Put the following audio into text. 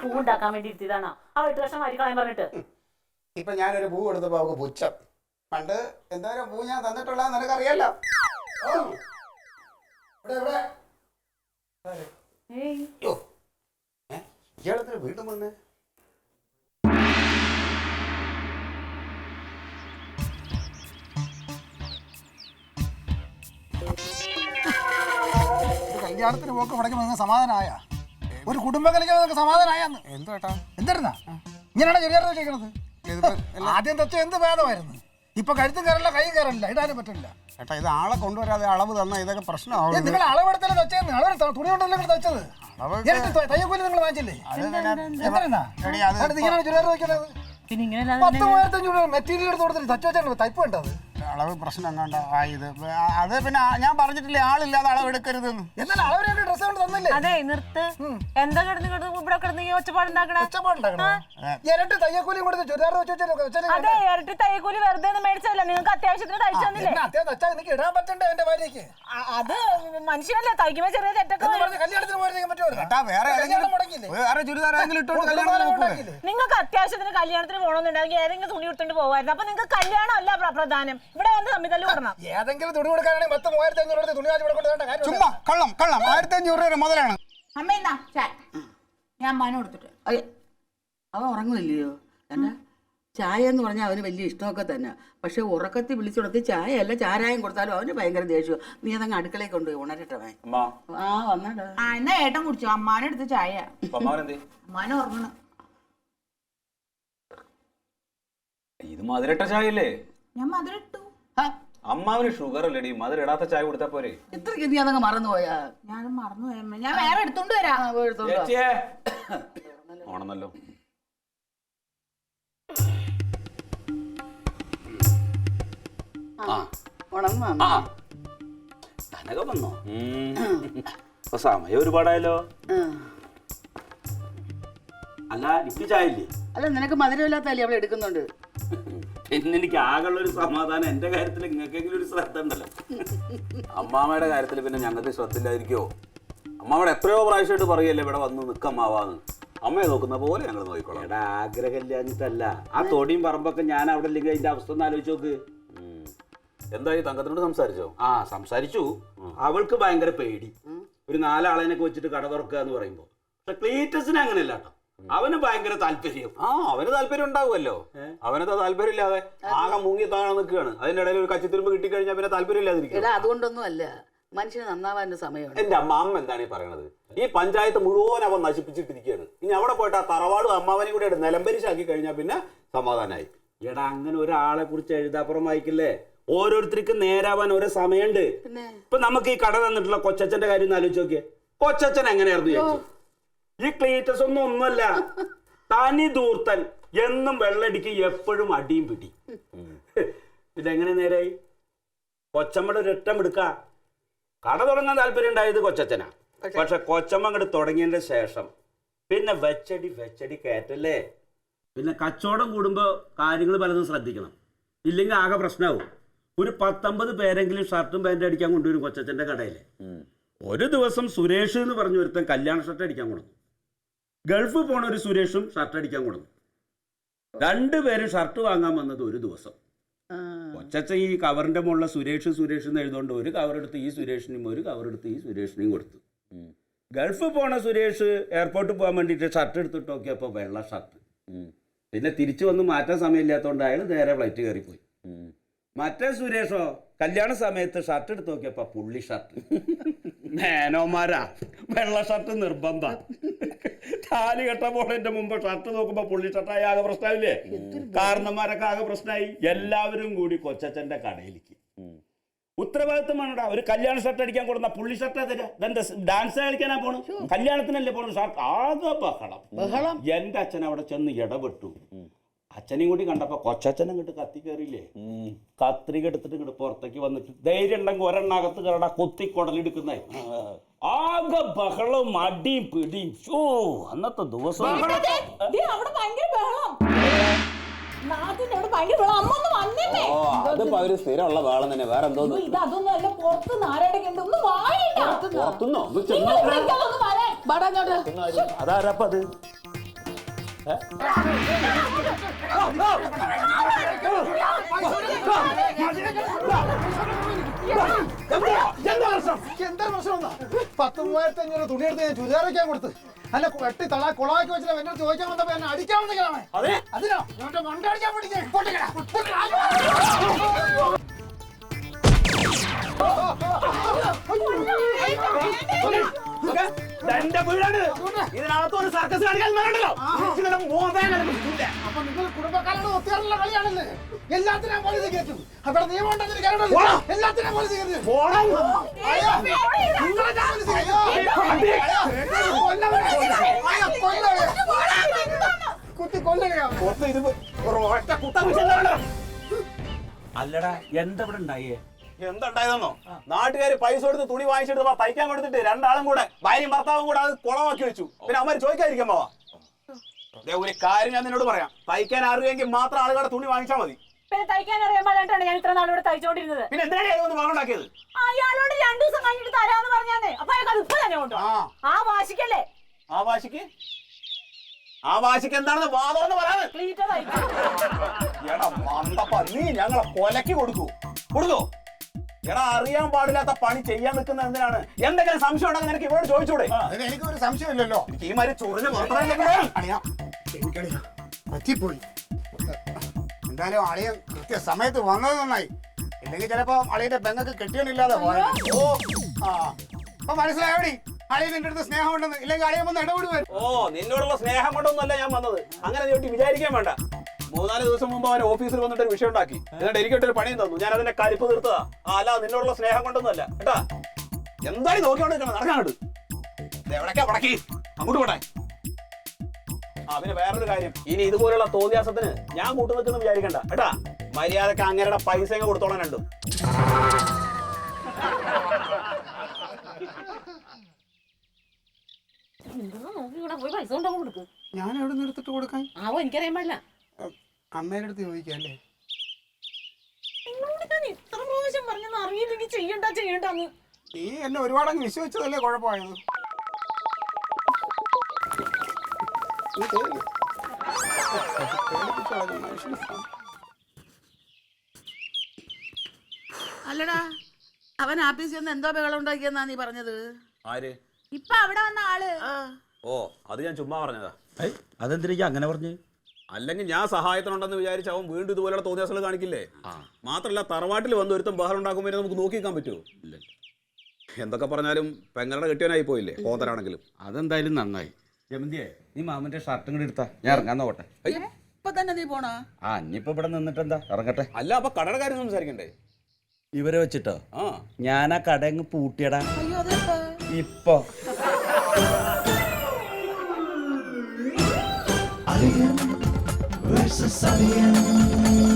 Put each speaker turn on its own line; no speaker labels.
പൂണ്ടാക്കാൻ വേണ്ടി ഇരുത്തിയതാണ് ആ 8 വർഷം വരി കളയാൻ പറഞ്ഞിട്ട്.
ഇപ്പൊ ഞാനൊരു പൂ കൊടുത്തപ്പോ അവക്ക് പുച്ഛം. പണ്ട് എന്തോരം പൂ ഞാൻ തന്നിട്ടുള്ള നിനക്കറിയാലോ. ഇയാളെത്ര വീണ്ടും വന്നേ?
കല്യാണത്തിന് പോക്ക് മുടക്കുമ്പോൾ സമാധാനമായ ഒരു കുടുംബം കളിക്കാൻ സമാധാനമായെന്ന്.
എന്തോ ഏട്ടാ
എന്തായിരുന്നാ ഇങ്ങനെയാണ് ചെറിയ ചോദിക്കണത്? ആദ്യം തച്ച എന്ത് ഭേദമായിരുന്നു, ഇപ്പൊ കഴുത്തും കയറില്ല കൈയും കയറില്ല, ഇടാനും പറ്റില്ല.
ഏട്ടാ ഇത് ആളെ കൊണ്ടുവരാതെ അളവ് തന്ന ഇതൊക്കെ പ്രശ്നമാവും.
നിങ്ങൾ അളവെടുത്തല്ലേ തച്ചേന്ന്? അളവ് തുണി കൊണ്ടല്ലേ തച്ചത്? തയ്യക്കൂലി നിങ്ങൾ വാങ്ങിച്ചില്ലേ? എത്രയാ ചുരിദാർ ചോദിക്കണത്? 10,500 രൂപ മെറ്റീരിയൽ എടുത്ത് കൊടുത്തിട്ട് തച്ചു വെച്ചാൽ തയ്പ്പ് വേണ്ടത്.
അളവ് പ്രശ്നം എങ്ങാണ്ട് ആയത്. അത് പിന്നെ ഞാൻ പറഞ്ഞിട്ടില്ലേ ആളില്ലാതെ അളവ് എടുക്കരുതെന്ന്.
എന്നാലും അളവിനൊക്കെ ഡ്രസ്സ് കൊണ്ട് തന്നില്ലേ?
അതെ നിർത്ത്. എന്താ കിടന്ന് ഇവിടെ കിടന്ന്
ഒച്ചപ്പാടുണ്ടാക്കണേ? ഇരട്ടി തയ്യക്കൂലിയും കൊടുത്ത് ചുരിദാർ
അതെ ഇരട്ടി തയ്യക്കൂലി വെറുതെ മേടിച്ചല്ല, നിങ്ങൾക്ക് അത്യാവശ്യത്തിന് തയ്ച്ചു തന്നില്ലേ?
അത്യാവശ്യം എനിക്ക് ഇടാൻ പറ്റണ്ടേ എന്റെ ഭാര്യക്ക്?
അത് മനുഷ്യനല്ലേ, തയ്ക്കുമ്പോ ചെറിയ തെറ്റൊക്കെ.
കല്യാണത്തിന് പോയിരിക്കാൻ
നിങ്ങൾക്ക് അത്യാവശ്യത്തിന് കല്യാണത്തിന് പോകണമെന്നുണ്ടെങ്കിൽ ഏതെങ്കിലും തുണി എടുത്തോണ്ട് പോകായിരുന്നു. അപ്പൊ നിങ്ങൾക്ക് കല്യാണം അല്ല പ്രധാനം, ഇവിടെ വന്ന് തമ്മിൽ തല്ലു കൊടുക്കണം.
ഏതെങ്കിലും തുണി കൊടുക്കാനാണെങ്കിൽ 10,500 തുണി
ചുമ്മാ കള്ളം 1,500 രൂപ മുതലാണ്.
അമ്മ ഞാൻ മന കൊടുത്തിട്ട്.
അവൻ ഉറങ്ങുന്നില്ലയോ? എന്താ ചായ എന്ന് പറഞ്ഞാൽ അവന് വലിയ ഇഷ്ടമൊക്കെ തന്നെ. പക്ഷെ ഉറക്കത്തിൽ വിളിച്ചുകൊടുത്ത് ചായ അല്ല ചാരായം കൊടുത്താലും അവന് ഭയങ്കര ദേഷ്യം. നീ അതങ്ങ് അടുക്കളയിൽ കൊണ്ടുപോയി ഉണരട്ടെ. ആ വന്നാടാ.
എന്നാ ഏട്ടൻ കുടിച്ചു, അമ്മാനെടുത്ത് ചായ. അമ്മാന ഉറങ്ങണം.
ഇത് മധുരട്ട ചായല്ലേ?
ഞാൻ മധുരം ഇട്ടു.
അമ്മാവിന് ഷുഗർ അല്ലേടി, മധുരം ഇടാത്ത ചായ കൊടുത്താ പോരെ?
ഇത്രയ്ക്ക് നീ അതങ്ങ് മറന്നുപോയാ?
ഞാൻ മറന്നുപോയ, ഞാൻ വേറെ എടുത്തോണ്ട് വരാം.
ഓണെന്നല്ലോ.
കനക വന്നോ? ഇപ്പൊ സമയം ഒരുപാടായല്ലോ. അല്ല എനിക്ക് ചായ ഇല്ലേ?
അല്ല നിനക്ക് മധുരമില്ലാത്തല്ലേ അവൾ എടുക്കുന്നുണ്ട്.
പിന്നെ എനിക്ക് ആകെയുള്ള ഒരു സമാധാനം എന്റെ കാര്യത്തിൽ നിങ്ങൾക്കെങ്കിലും ഒരു ശ്രദ്ധ ഉണ്ടല്ലോ. അമ്മാമ്മയുടെ കാര്യത്തിൽ പിന്നെ ഞങ്ങൾക്ക് ശ്രദ്ധ ഇല്ലാതിരിക്കോ? അമ്മാമ്മയുടെ എത്രയോ പ്രാവശ്യമായിട്ട് പറയല്ലേ ഇവിടെ വന്ന് നിൽക്കമ്മാവാന്ന്. അമ്മയെ നോക്കുന്ന പോലെ ഞങ്ങൾ നോക്കിക്കോളാം. എടാ ആഗ്രഹമില്ലാഞ്ഞിട്ടല്ല, ആ തൊടിയും പറമ്പൊക്കെ ഞാൻ അവിടെ ഇല്ലെങ്കിൽ അതിന്റെ അവസ്ഥ ഒന്ന് ആലോചിച്ച് നോക്ക്.
എന്തായി തങ്കത്തിനോട് സംസാരിച്ചോ?
സംസാരിച്ചു. അവൾക്ക് ഭയങ്കര പേടി, ഒരു 4 ആളെനൊക്കെ വെച്ചിട്ട് കട തുറക്കുക എന്ന് പറയുമ്പോ. പക്ഷെ ക്ലീറ്റസിന് അങ്ങനെയല്ല കേട്ടോ, അവന് ഭയങ്കര താല്പര്യം.
അവന് താല്പര്യം ഉണ്ടാവുമല്ലോ. അവനത് താല്പര്യം ഇല്ലാതെ ആകെ മുങ്ങി താഴെ നിൽക്കുകയാണ്. അതിന്റെ ഇടയിൽ ഒരു കച്ചിത്തുരുമ്പ് കിട്ടിക്കഴിഞ്ഞാൽ പിന്നെ താല്പര്യം ഇല്ലാതിരിക്കും.
അതുകൊണ്ടൊന്നും അല്ല, മനുഷ്യന് നന്നാവാൻ്റെ സമയമാണ്.
എന്റെ അമ്മ എന്താണ് ഈ പറയണത്? ഈ പഞ്ചായത്ത് മുഴുവൻ അവൻ നശിപ്പിച്ചിട്ടിരിക്കുകയാണ്. ഇനി അവിടെ പോയിട്ട് ആ തറവാടും അമ്മാവനെയും കൂടെ നിലംപരിശാക്കി കഴിഞ്ഞാൽ പിന്നെ സമാധാനമായി.
എടാ അങ്ങനെ ഒരാളെ കുറിച്ച് എഴുതാപ്പുറം വായിക്കില്ലേ? ഓരോരുത്തർക്കും നേരാവാൻ ഓരോ സമയമുണ്ട്. ഇപ്പൊ നമുക്ക് ഈ കട തന്നിട്ടുള്ള കൊച്ചച്ഛന്റെ കാര്യം ഒന്ന് ആലോചിച്ച് നോക്കിയേ. കൊച്ചച്ഛൻ എങ്ങനെയായിരുന്നു ചോദിച്ചു? ഈ ക്ലീറ്റസ് ഒന്നുമല്ല, തനി ദൂർത്തൻ, എന്നും വെള്ളടിക്ക്, എപ്പോഴും അടിയും പിടി. ഇതെങ്ങനെ നേരായി? കൊച്ചമ്മയുടെ ഒരൊറ്റം എടുക്ക. കട തുടങ്ങാൻ താല്പര്യം ഉണ്ടായത് കൊച്ചച്ഛനാ. പക്ഷെ കൊച്ചമ്മ അങ്ങോട്ട് തുടങ്ങിയതിന്റെ ശേഷം പിന്നെ വെച്ചടി കയറ്റല്ലേ. പിന്നെ കച്ചവടം കൂടുമ്പോ കാര്യങ്ങൾ പലതും ശ്രദ്ധിക്കണം, ഇല്ലെങ്കിൽ ആകെ പ്രശ്നമാവും. ഒരു 19 പേരെങ്കിലും ഷർട്ടും പാൻറ്റും അടിക്കാൻ കൊണ്ടുവരും കൊച്ചച്ഛൻ്റെ കടയിൽ. ഒരു ദിവസം സുരേഷ് എന്ന് പറഞ്ഞ ഒരുത്തൻ കല്യാണ ഷർട്ട് അടിക്കാൻ കൊടുക്കും. ഗൾഫ് പോണ ഒരു സുരേഷും ഷർട്ട് അടിക്കാൻ കൊടുക്കും. 2 പേരും ഷർട്ട് വാങ്ങാൻ വന്നത് ഒരു ദിവസം. കൊച്ചച്ഛൻ ഈ കവറിന്റെ മുകളിൽ സുരേഷ് എന്ന് എഴുതുകൊണ്ട് ഒരു കവർ എടുത്ത് ഈ സുരേഷിനും ഒരു കവർ എടുത്ത് ഈ സുരേഷിനെയും കൊടുത്തു. ഗൾഫ് പോണ സുരേഷ് എയർപോർട്ടിൽ പോകാൻ വേണ്ടിയിട്ട് ഷർട്ട് എടുത്തിട്ട് നോക്കിയപ്പോൾ വെള്ള ഷർട്ട്. പിന്നെ തിരിച്ചു വന്ന് മാറ്റാൻ സമയമില്ലാത്തതുകൊണ്ട് അയാൾ നേരെ ഫ്ലൈറ്റ് കയറിപ്പോയി. മറ്റേ സുരേഷോ കല്യാണ സമയത്ത് ഷർട്ട് എടുത്ത് നോക്കിയപ്പോ പുള്ളി ഷർട്ട്. മേനോമാരാ, വെള്ള ഷർട്ട് നിർബന്ധ. താലി കെട്ടാൻ പോണതിന്റെ മുമ്പ് ഷർട്ട് നോക്കുമ്പോ പുള്ളി ഷർട്ടായി ആകെ പ്രശ്നമില്ലേ? കാരണന്മാരൊക്കെ ആകെ പ്രശ്നമായി. എല്ലാവരും കൂടി കൊച്ചച്ഛന്റെ കടയിലേക്ക്. ഉത്തരവാദിത്വം വേണോടാ. ഒരു കല്യാണ ഷർട്ട് അടിക്കാൻ കൊടുന്ന പുള്ളി ഷർട്ടാ തരാ. ഇതെന്താ ഡാൻസ് കളിക്കാനാ പോണു? കല്യാണത്തിനല്ലേ പോണു? ഷർട്ട് ആകെ ബഹളം. എന്റെ അച്ഛൻ അവിടെ ചെന്ന് ഇടപെട്ടു. അച്ഛനെയും കൂടി കണ്ടപ്പോ കൊച്ചച്ഛനും ഇങ്ങോട്ട് കത്തി കയറിയില്ലേ, കത്രിക എടുത്തിട്ട് ഇങ്ങോട്ട് പുറത്തേക്ക് വന്നിട്ട് ധൈര്യം ഉണ്ടെങ്കിൽ ഒരെണ്ണകത്ത് കയറടാ കൊത്തി കുടലെടുക്കുന്നേ. ആകെ ബഹളം, അടിയും പിടിയും. അന്നത്തെ ദിവസം
നാട്ടിനോട് ഭയങ്കര വെള്ളം. അമ്മ ഒന്ന് വന്നേ.
ഓ അതിപ്പോ അവര് സ്ഥിരമുള്ള വേളം തന്നെ. വേറെ എന്തോ
ഇത് അതൊന്നും അല്ല, പുറത്ത് നാരായണ ഒന്ന് വായിട്ടാ.
പുറത്തുനിന്നോ?
അതാരപ്പ അത്?
എന്താ പ്രശ്നം? 10,500 തുണി എടുത്ത് ഞാൻ ചുരിദാറൊക്കെ കൊടുത്ത് അല്ല വെട്ടി തള കുളമാക്കി വെച്ചിട്ട് എന്നോട് ചോദിക്കാൻ വന്നപ്പോ എന്നെ അടിക്കാൻ വന്നിരിക്കണേ. അതിനോ ഇവന്റെ മണ്ട അടിക്കാൻ വേണ്ടി
എന്റെ വീടാണ്. ഇതിനകത്ത് ഒരു സർക്കസ് കാണിക്കാൻ വേണ്ടല്ലോ.
അപ്പൊ നിങ്ങൾ കുടുംബക്കാരുടെ ഒത്തുകാരുള്ള കളിയാണല്ലേ. എല്ലാത്തിനും പോലീസ് കയറ്റും. അവിടെ നിയമം ഉണ്ടെന്നൊരു കാര്യമുണ്ടല്ലോ. എല്ലാത്തിനും പോലീസ് കയറ്റും. കുത്തി കൊല്ലണോ?
അല്ലടാ എന്താ ഇവിടെ ഉണ്ടായേ?
എന്തുണ്ടായതെന്നോ? നാട്ടുകാര് പൈസ കൊടുത്ത് തുണി വാങ്ങിച്ചിട്ട് തയ്ക്കാൻ കൊടുത്തിട്ട് രണ്ടാളും കൂടെ ഭാര്യയും ഭർത്താവും കൂടെ അത് കുളമാക്കി വെച്ചു. പിന്നെ അവന്മാര് ചോദിക്കാതിരിക്കുമ്പോ ഒരു കാര്യം ഞാൻ നിന്നോട് പറയാം. തയ്ക്കാൻ അറിയുമെങ്കിൽ മാത്രം ആളുകളുടെ തുണി വാങ്ങിച്ചാൽ മതി.
പിന്നെ തയ്ക്കാൻ അറിയാൻ പാടിട്ടാണ് ഞാൻ ഇത്ര നാളിവിടെ തയ്ച്ചോണ്ടിരുന്നത്.
പിന്നെ എന്തിനാണ് ഒന്ന് വാങ്ങണ്ടാക്കിയത്?
അയാളോട് 2 ദിവസം കഴിഞ്ഞിട്ട് തരാന്ന് പറഞ്ഞാന്നേ. അപ്പൊ അയാൾക്ക് അത് ഇപ്പൊ തന്നെ കൊണ്ടോ? ആ വാശിക്കല്ലേ?
ആ വാശിക്ക് എന്താണെന്ന് വാദമെന്ന് പറയാതെ
ക്ലീറ്റ തയ്ക്കും.
എടാ മണ്ടപ്പ, നീ ഞങ്ങളെ കൊലക്ക് കൊടുക്കൂ. എടാ അറിയാൻ പാടില്ലാത്ത പണി ചെയ്യാൻ നിൽക്കുന്ന എന്തിനാണ്? എന്തെങ്കിലും സംശയം ഉണ്ടെങ്കിൽ നിനക്ക് ഇവരോട് ചോദിച്ചൂടെ?
എനിക്കൊരു സംശയമില്ലല്ലോ.
ഈ മാതിരി ചൊറിഞ്ഞ്
പറ്റിപ്പോയി. എന്തായാലും അളിയൻ കൃത്യസമയത്ത് വന്നത് നന്നായി. ഇല്ലെങ്കിൽ ചിലപ്പോ അളിയന്റെ പെങ്ങൾക്ക് കെട്ടിയൊന്നില്ലാതെ പോയത്. അപ്പൊ മനസ്സിലായോടി അളിയൻ നിന്റെ അടുത്ത് സ്നേഹം ഉണ്ടെന്ന്. ഇല്ലെങ്കിൽ അളിയൻ വന്ന് ഇടപെടുവരും.
നിന്നോടുള്ള സ്നേഹം കൊണ്ടൊന്നുമല്ല ഞാൻ വന്നത്. അങ്ങനെ നീട്ടി വിചാരിക്കാൻ വേണ്ട. 3-4 ദിവസം മുമ്പ് അവൻ ഓഫീസിൽ വന്നിട്ട് ഒരു വിഷയം ഉണ്ടാക്കി. എന്നിട്ട് എനിക്കിട്ടൊരു പണിയും തന്നു. ഞാൻ അതിന്റെ കരിപ്പ് തീർത്തതാ. അല്ല നിന്നോടുള്ള സ്നേഹം കൊണ്ടൊന്നുമല്ല കേട്ടാ. എന്തായാലും നോക്കിയോണ്ട് നിൽക്കണം. നടക്കാണ്ട് എവിടേക്കാ പടക്കി അങ്ങോട്ട് പോട്ടെ. പിന്നെ വേറൊരു കാര്യം, ഇനി ഇതുപോലുള്ള തോന്നിയാസത്തിന് ഞാൻ കൂട്ടു നിൽക്കുന്നു വിചാരിക്കണ്ട കേട്ടാ. മര്യാദക്ക് അങ്ങനെയുടെ പൈസ കൊടുത്തോളാൻ രണ്ടും.
ഞാൻ എവിടെ നിന്ന് എടുത്തിട്ട് കൊടുക്കാൻ?
എനിക്കറിയാൻ പാടില്ല.
അമ്മയുടെ അടുത്ത് ചോദിക്കല്ലേ?
ഇത്ര പ്രാവശ്യം പറഞ്ഞെന്ന് അറിയില്ലെങ്കിൽ ചെയ്യണ്ടെന്ന്.
നീ എന്നെ ഒരുപാടങ്ങ് വിശ്വസിച്ചതല്ലേ കുഴപ്പമായത്.
അല്ലടാ അവൻ ആഫീസിൽ നിന്ന് എന്തോ ബഹളം ഉണ്ടാക്കിയെന്നാ നീ പറഞ്ഞത്?
ആര്?
ഇപ്പൊ അവിടെ വന്ന ആള്.
അത് ഞാൻ ചുമ്മാ പറഞ്ഞതാ.
അതെന്തിനാ അങ്ങനെ പറഞ്ഞു?
അല്ലെങ്കിൽ ഞാൻ സഹായത്തിനുണ്ടെന്ന് വിചാരിച്ച് അവൻ വീണ്ടും ഇതുപോലുള്ള തോന്നിയാസങ്ങൾ കാണിക്കില്ലേ? മാത്രല്ല തറവാട്ടിൽ വന്ന് ഒരുത്തം ബഹളം ഉണ്ടാക്കുമ്പോൾ നമുക്ക് നോക്കിക്കാൻ പറ്റുമോ? ഇല്ല. എന്തൊക്കെ പറഞ്ഞാലും പെങ്ങളുടെ കെട്ടിയവനായി പോയില്ലേ കോന്തരാണെങ്കിലും.
അതെന്തായാലും നന്നായി. ജമന്തിയെ നീ മാമന്റെ ഷർട്ടും കൂടി എടുത്താ, ഞാൻ ഇറങ്ങാൻ നോട്ടെ.
ഇപ്പൊ തന്നെ നീ പോണോ?
ഇനിയിപ്പോ ഇവിടെ നിന്നിട്ട് എന്താ, ഇറങ്ങട്ടെ.
അല്ല അപ്പൊ കടയുടെ കാര്യം സംസാരിക്കണ്ടേ?
ഇവരെ വെച്ചിട്ടോ? ഞാൻ ആ കട അങ്ങ് പൂട്ടിയടാ.
അയ്യോ അതെപ്പോ?
ഇപ്പൊ
Alien versus Alien.